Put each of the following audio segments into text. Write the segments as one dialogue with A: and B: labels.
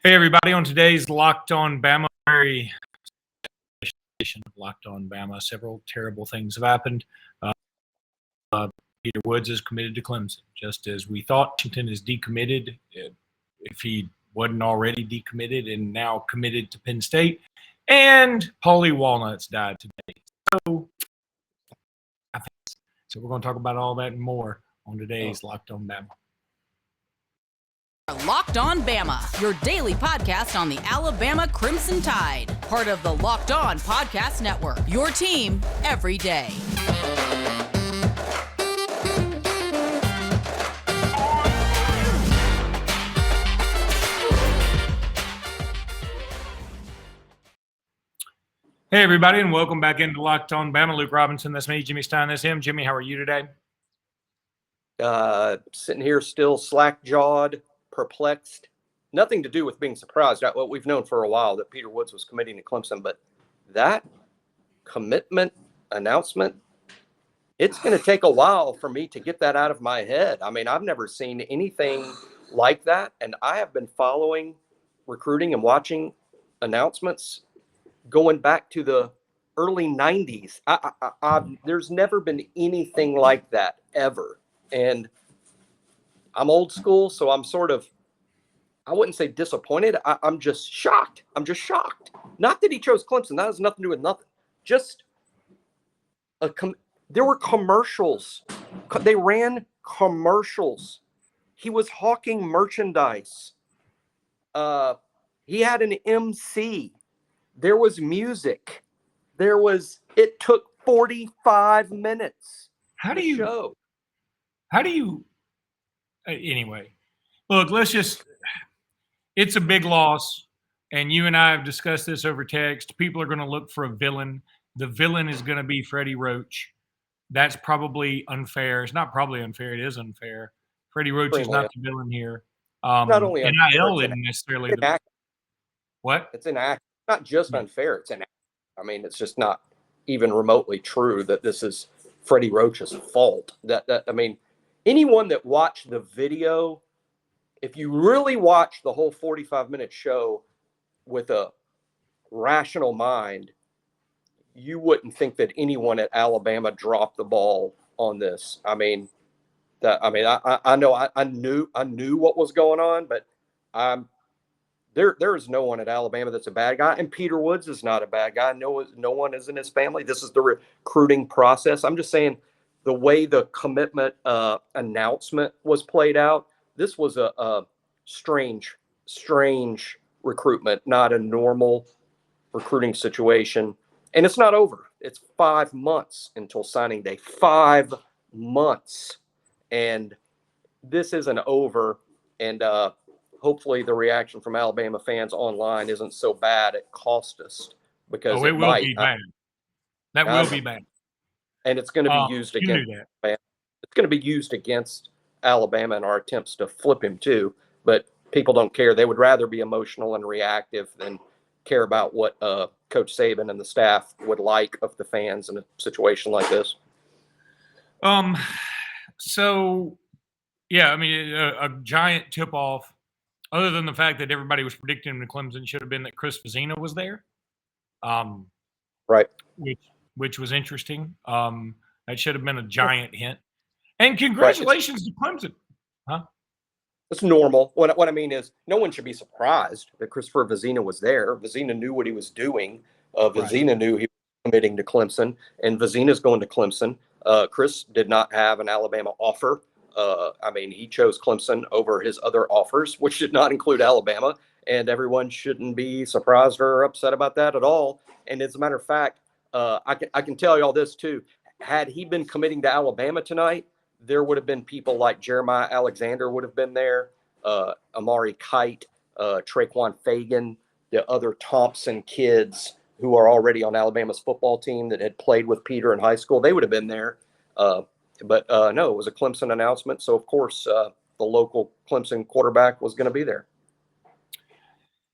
A: Hey, everybody. On today's Locked On Bama, very edition of Locked On Bama, several terrible things have happened. Peter Woods is committed to Clemson, just as we thought. Washington is decommitted, if he wasn't already decommitted, and now committed to Penn State. And Paulie Walnuts died today. So we're going to talk about all that and more on today's Locked On Bama.
B: Locked On Bama, your daily podcast on the Alabama Crimson Tide. Part of the Locked On Podcast Network, your team every day.
A: Hey, everybody, and welcome back into Locked On Bama. Luke Robinson, that's me. Jimmy Stein, that's him. Jimmy, how are you today?
C: Sitting here still slack-jawed, perplexed. Nothing to do with being surprised. What we've known for a while that Peter Woods was committing to Clemson, but that commitment announcement, it's going to take a while for me to get that out of my head. I mean, I've never seen anything like that, and I have been following recruiting and watching announcements going back to the early 90s. There's never been anything like that ever. And I'm old school, so I'm sort of, I wouldn't say disappointed. I'm just shocked. Not that he chose Clemson. That has nothing to do with nothing. Just there were commercials. They ran commercials. He was hawking merchandise. He had an MC. There was music. It took 45 minutes.
A: Anyway, look, it's a big loss, and you and I have discussed this over text. People are going to look for a villain. The villain is going to be Freddie Roach. That's probably unfair. It's not probably unfair. It is unfair. Freddie Roach is not the villain here.
C: Not only
A: NIL isn't necessarily the what?
C: It's an act. Not just unfair. It's an act. I mean, it's just not even remotely true that this is Freddie Roach's fault. I mean, anyone that watched the video, if you really watch the whole 45-minute show with a rational mind, you wouldn't think that anyone at Alabama dropped the ball on this. I mean, I know I knew what was going on, but there is no one at Alabama that's a bad guy, and Peter Woods is not a bad guy. No one is in his family. This is the recruiting process. I'm just saying the way the commitment announcement was played out, this was a strange recruitment, not a normal recruiting situation. And it's not over. It's 5 months until signing day. 5 months. And this isn't over. And hopefully the reaction from Alabama fans online isn't so bad it cost us. Because
A: it will be bad. That will be bad.
C: And it's going to be used against Alabama. It's going to be used against Alabama in our attempts to flip him too. But people don't care. They would rather be emotional and reactive than care about what Coach Saban and the staff would like of the fans in a situation like this.
A: So, yeah, I mean, a giant tip-off, other than the fact that everybody was predicting him to Clemson, should have been that Chris Vizina was there.
C: Right.
A: Which was interesting. That should have been a giant hint. And congratulations to Clemson. Huh?
C: It's normal. What I mean is no one should be surprised that Christopher Vizina was there. Vizina knew what he was doing. Vizina knew he was committing to Clemson, and Vizina's going to Clemson. Chris did not have an Alabama offer. I mean, he chose Clemson over his other offers, which did not include Alabama, and everyone shouldn't be surprised or upset about that at all. And as a matter of fact, I can tell you all this too. Had he been committing to Alabama tonight, there would have been people like Jeremiah Alexander would have been there, Amari Kite, Traquan Fagan, the other Thompson kids who are already on Alabama's football team that had played with Peter in high school. They would have been there. But no, it was a Clemson announcement. So, of course, the local Clemson quarterback was going to be there.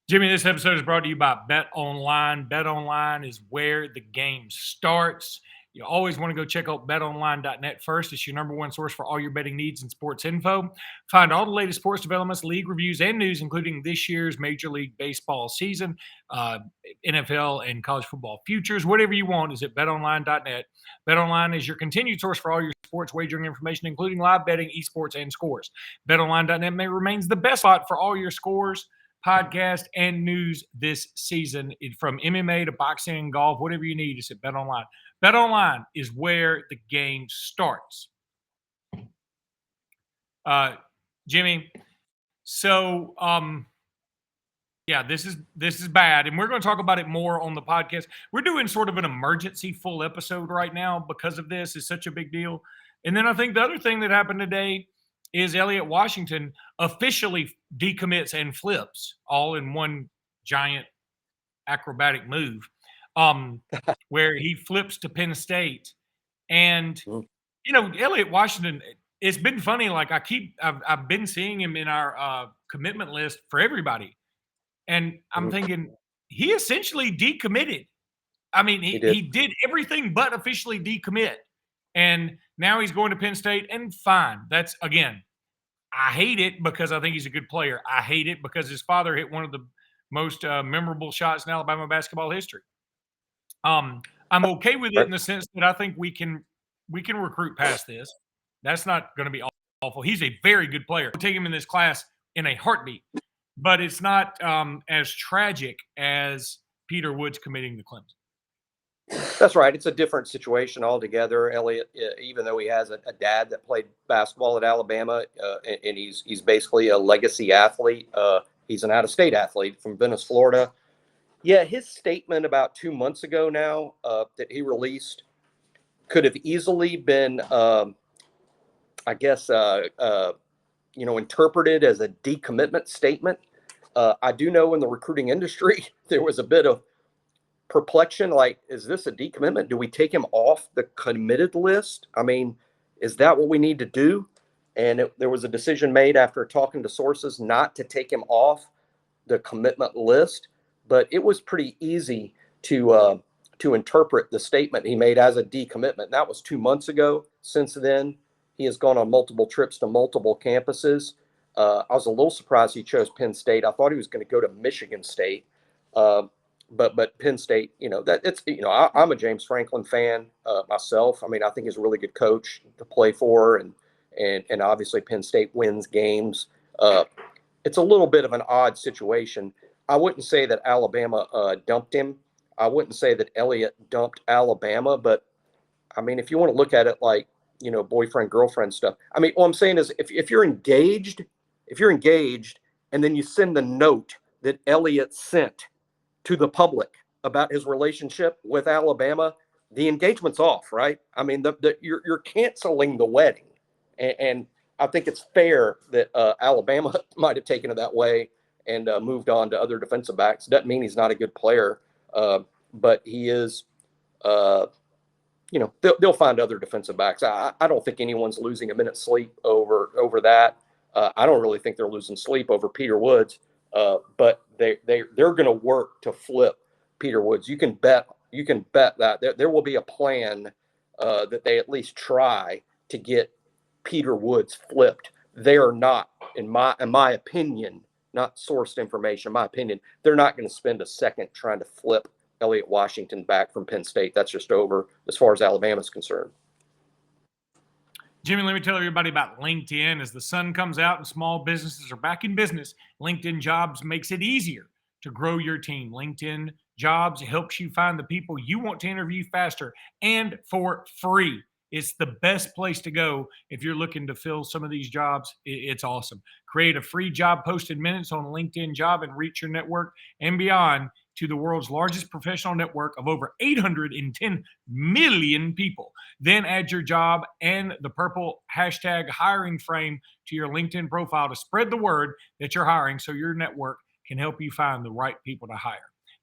A: Jimmy, this episode is brought to you by Bet Online. Bet Online is where the game starts. You always want to go check out betonline.net first. It's your number one source for all your betting needs and sports info. Find all the latest sports developments, league reviews, and news, including this year's Major League Baseball season, NFL, and college football futures. Whatever you want is at betonline.net. BetOnline is your continued source for all your sports wagering information, including live betting, esports, and scores. BetOnline.net remains the best spot for all your scores, podcast, and news this season. From MMA to boxing and golf, whatever you need is at BetOnline. BetOnline is where the game starts. Jimmy, so yeah, this is bad, and we're going to talk about it more on the podcast. We're doing sort of an emergency full episode right now because of this. It's such a big deal. And then I think the other thing that happened today is Elliot Washington officially decommits and flips all in one giant acrobatic move, where he flips to Penn State. And, Elliot Washington, it's been funny. Like I've been seeing him in our commitment list for everybody. And I'm thinking he essentially decommitted. I mean, he did everything but officially decommit. And now he's going to Penn State, and fine. That's, again, I hate it because I think he's a good player. I hate it because his father hit one of the most memorable shots in Alabama basketball history. I'm okay with it in the sense that I think we can recruit past this. That's not going to be awful. He's a very good player. We'll take him in this class in a heartbeat. But it's not as tragic as Peter Woods committing to Clemson.
C: That's right. It's a different situation altogether. Elliot, even though he has a dad that played basketball at Alabama, and he's basically a legacy athlete. He's an out-of-state athlete from Venice, Florida. Yeah, his statement about 2 months ago now that he released could have easily been, interpreted as a decommitment statement. I do know in the recruiting industry, there was a bit of perplexion. Like, is this a decommitment? Do we take him off the committed list? I mean, is that what we need to do? And there was a decision made after talking to sources not to take him off the commitment list. But it was pretty easy to interpret the statement he made as a decommitment. That was 2 months ago. Since then, he has gone on multiple trips to multiple campuses. I was a little surprised he chose Penn State. I thought he was going to go to Michigan State. But Penn State, I'm a James Franklin fan myself. I mean, I think he's a really good coach to play for, and obviously Penn State wins games. It's a little bit of an odd situation. I wouldn't say that Alabama dumped him. I wouldn't say that Elliott dumped Alabama, but I mean, if you want to look at it like, boyfriend, girlfriend stuff. I mean, what I'm saying is if you're engaged, and then you send the note that Elliott sent to the public about his relationship with Alabama, the engagement's off, right? I mean, you're canceling the wedding. And I think it's fair that Alabama might have taken it that way and moved on to other defensive backs. Doesn't mean he's not a good player, but he is, they'll find other defensive backs. I don't think anyone's losing a minute's sleep over that. I don't really think they're losing sleep over Peter Woods, but they're going to work to flip Peter Woods. You can bet that there will be a plan that they at least try to get Peter Woods flipped. They are not, in my opinion, not sourced information, in my opinion, they're not going to spend a second trying to flip Elliot Washington back from Penn State. That's just over as far as Alabama's concerned.
A: Jimmy, let me tell everybody about LinkedIn. As the sun comes out and small businesses are back in business, LinkedIn Jobs makes it easier to grow your team. LinkedIn Jobs helps you find the people you want to interview faster and for free. It's the best place to go if you're looking to fill some of these jobs. It's awesome. Create a free job post in minutes on LinkedIn Job and reach your network and beyond to the world's largest professional network of over 810 million people. Then add your job and the purple hashtag hiring frame to your LinkedIn profile to spread the word that you're hiring so your network can help you find the right people to hire.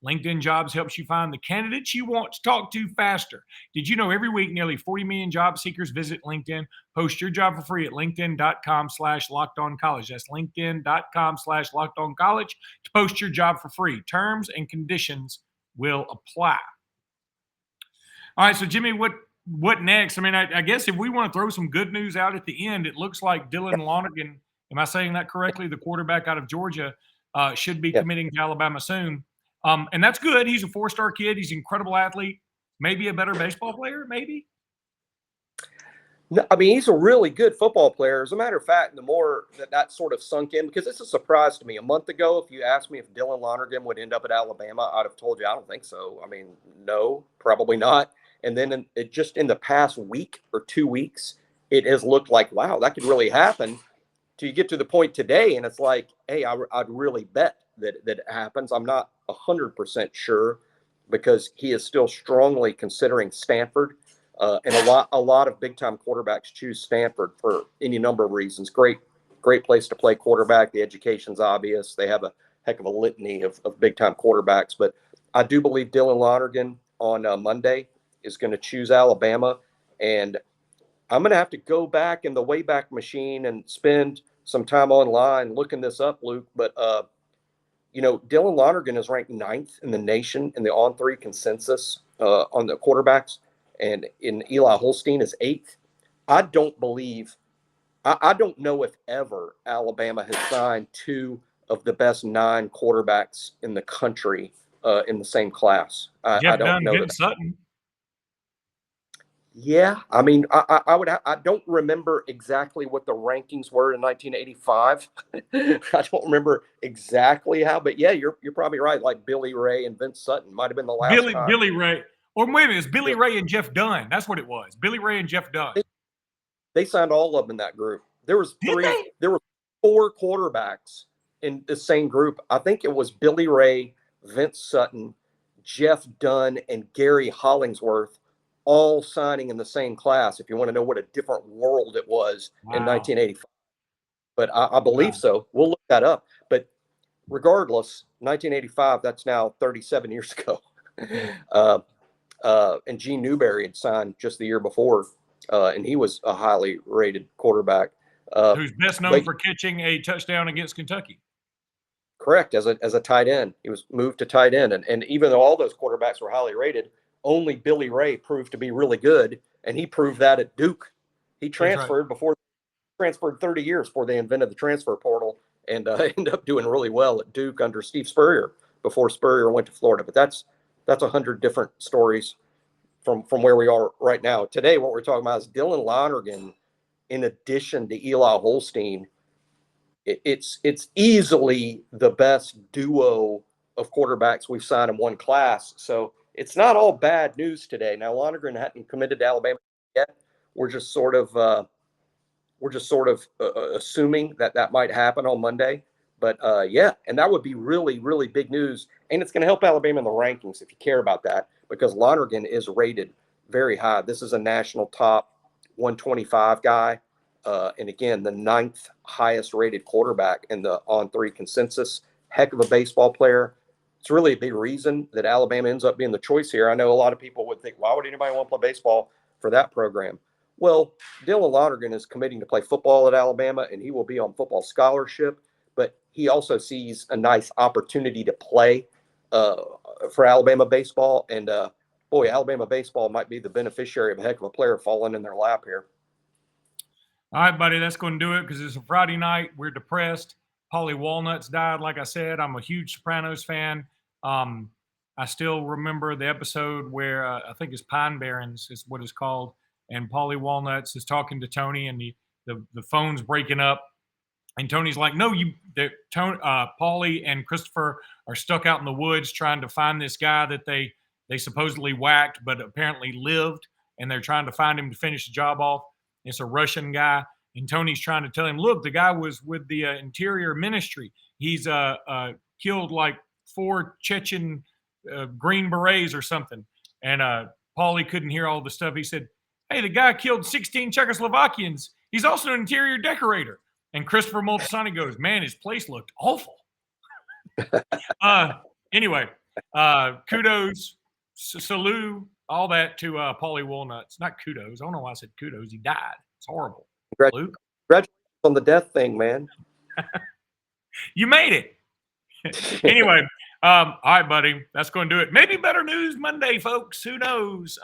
A: LinkedIn Jobs helps you find the candidates you want to talk to faster. Did you know every week nearly 40 million job seekers visit LinkedIn? Post your job for free at linkedin.com/lockedoncollege. That's linkedin.com/lockedoncollege to post your job for free. Terms and conditions will apply. All right, so Jimmy, what what next? I mean, I guess if we want to throw some good news out at the end, it looks like Dylan Lonergan, am I saying that correctly? The quarterback out of Georgia should be
C: Yeah.
A: committing to Alabama soon. And that's good. He's a four-star kid. He's an incredible athlete. Maybe a better baseball player, maybe.
C: No, I mean, he's a really good football player. As a matter of fact, the more that sort of sunk in, because it's a surprise to me. A month ago, if you asked me if Dylan Lonergan would end up at Alabama, I'd have told you I don't think so. I mean, no, probably not. And then just in the past week or 2 weeks, it has looked like, wow, that could really happen. Till you get to the point today, and it's like, hey, I'd really bet that it happens. I'm not 100% sure because he is still strongly considering Stanford. And a lot of big time quarterbacks choose Stanford for any number of reasons. Great place to play quarterback. The education's obvious. They have a heck of a litany of big time quarterbacks. But I do believe Dylan Lonergan on Monday is going to choose Alabama. And I'm going to have to go back in the Wayback Machine and spend some time online looking this up, Luke. But, Dylan Lonergan is ranked 9th in the nation in the on-3 consensus on the quarterbacks. And Eli Holstein is 8th. I don't know if ever Alabama has signed 2 of the best 9 quarterbacks in the country in the same class. I don't know that.
A: Sutton.
C: Yeah, I mean, I don't remember exactly what the rankings were in 1985. I don't remember exactly how, but yeah, you're probably right. Like Billy Ray and Vince Sutton might have been the last time.
A: Billy Ray. Or wait a minute, it's Billy Ray and Jeff Dunn. That's what it was. Billy Ray and Jeff Dunn.
C: They signed all of them in that group. There were 4 quarterbacks in the same group. I think it was Billy Ray, Vince Sutton, Jeff Dunn, and Gary Hollingsworth all signing in the same class, if you want to know what a different world it was in 1985. But I believe so. We'll look that up. But regardless, 1985, that's now 37 years ago. And Gene Newberry had signed just the year before, and he was a highly rated quarterback.
A: Who's best known for catching a touchdown against Kentucky.
C: Correct, as a tight end. He was moved to tight end. And even though all those quarterbacks were highly rated, only Billy Ray proved to be really good, and he proved that at Duke. He transferred transferred 30 years before they invented the transfer portal, and ended up doing really well at Duke under Steve Spurrier before Spurrier went to Florida. But that's 100 different stories from where we are right now. Today, what we're talking about is Dylan Lonergan, in addition to Eli Holstein. It's easily the best duo of quarterbacks we've signed in one class. So it's not all bad news today. Now, Lonergan hadn't committed to Alabama yet. We're just sort of assuming that might happen on Monday. But yeah, and that would be really, really big news. And it's going to help Alabama in the rankings if you care about that, because Lonergan is rated very high. This is a national top 125 guy. And again, the 9th highest rated quarterback in the on-3 consensus. Heck of a baseball player. It's really a big reason that Alabama ends up being the choice here. I know a lot of people would think, why would anybody want to play baseball for that program? Well, Dylan Lonergan is committing to play football at Alabama, and he will be on football scholarship. But he also sees a nice opportunity to play for Alabama baseball. And, boy, Alabama baseball might be the beneficiary of a heck of a player falling in their lap here.
A: All right, buddy, that's going to do it because it's a Friday night. We're depressed. Polly Walnuts died, like I said. I'm a huge Sopranos fan. I still remember the episode where I think it's Pine Barrens is what it's called, and Polly Walnuts is talking to Tony, and the phone's breaking up. And Tony's like, no, Paulie and Christopher are stuck out in the woods trying to find this guy that they supposedly whacked but apparently lived, and they're trying to find him to finish the job off. It's a Russian guy, and Tony's trying to tell him, look, the guy was with the Interior Ministry. He's killed like 4 Chechen Green Berets or something. And Paulie couldn't hear all the stuff. He said, hey, the guy killed 16 Czechoslovakians. He's also an interior decorator. And Christopher Moltisanti goes, man, his place looked awful. Anyway, kudos, salute, all that to Paulie Walnuts. Not kudos. I don't know why I said kudos. He died. It's horrible. Luke?
C: Congratulations on the death thing, man.
A: You made it. Anyway, all right, buddy. That's going to do it. Maybe better news Monday, folks. Who knows?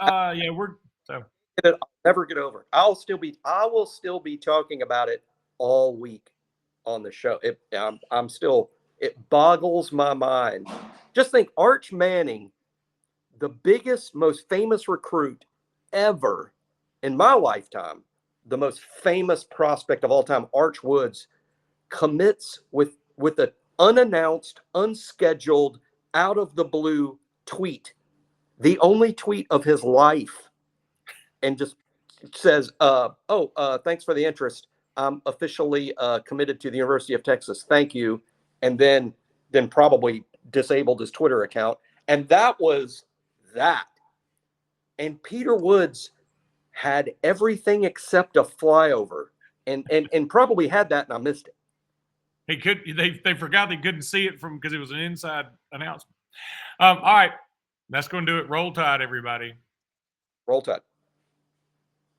C: I'll never get over it. I will still be talking about it all week on the show. It boggles my mind. Just think, Arch Manning, the biggest, most famous recruit ever in my lifetime, the most famous prospect of all time, Arch Woods, commits with an unannounced, unscheduled, out of the blue tweet, the only tweet of his life, and just says, thanks for the interest. I'm officially committed to the University of Texas. Thank you. And then probably disabled his Twitter account. And that was that. And Peter Woods had everything except a flyover, and probably had that, and I missed it.
A: He could. They forgot they couldn't see it because it was an inside announcement. All right, that's going to do it. Roll Tide, everybody.
C: Roll Tide.